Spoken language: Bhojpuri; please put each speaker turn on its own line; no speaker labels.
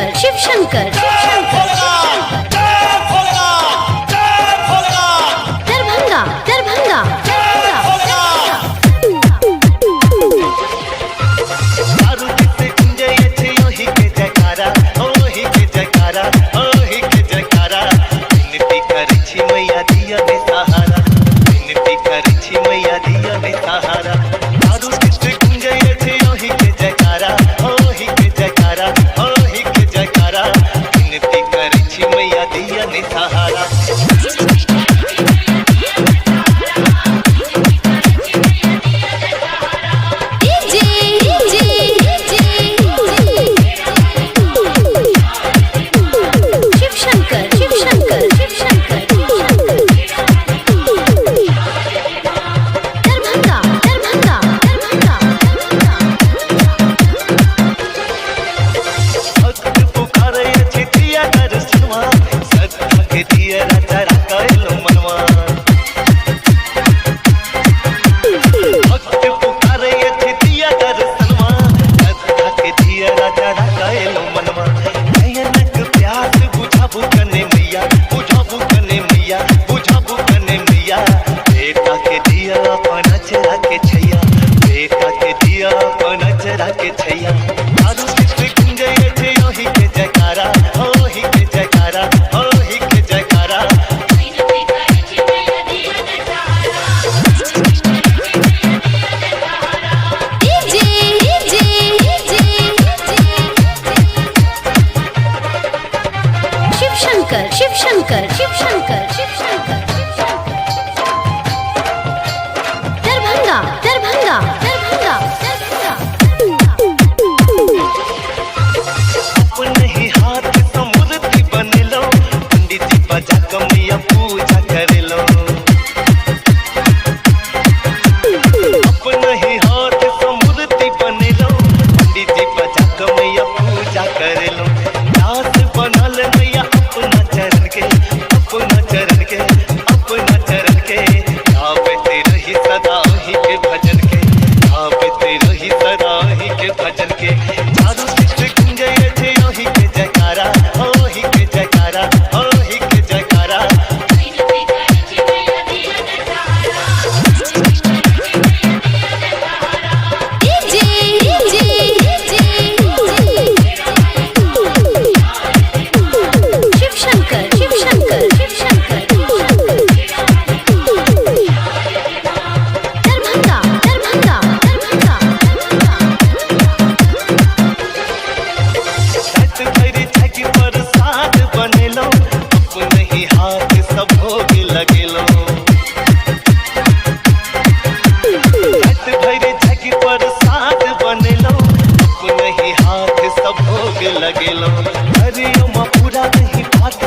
शंकर शिव शंकर दरभंगा दरभंगा शिव शंकर दरभंगा दरभंगा दरभंगा
अपने ही हाथ से मूर्ति बने लो, पंडित जी बजा कमिया पूजा करे लो। अपने ही हाथ से मूर्ति बने लो, पंडित जी बजा कमिया पूजा करे लो। दास बनल मैया अपना चरण के गावते रही सदा ही के भजन के, गावते रही सदा ही के भजन के। चारों सृष्टि गुंजे थे ओही के जयकारा, ओही के जयकारा, ओही के जयकारा।
शिव शंकर दरभंगा दरभंगा दरभंगा
छठ भरी छठी प्रसाद बने लो, अपने ही हाथ सब भोग लगे लो। छठ भरी छठी प्रसाद बने लो, अपने ही हाथ सब भोग लगे लो। हरिओम पूरा नहीं पाठ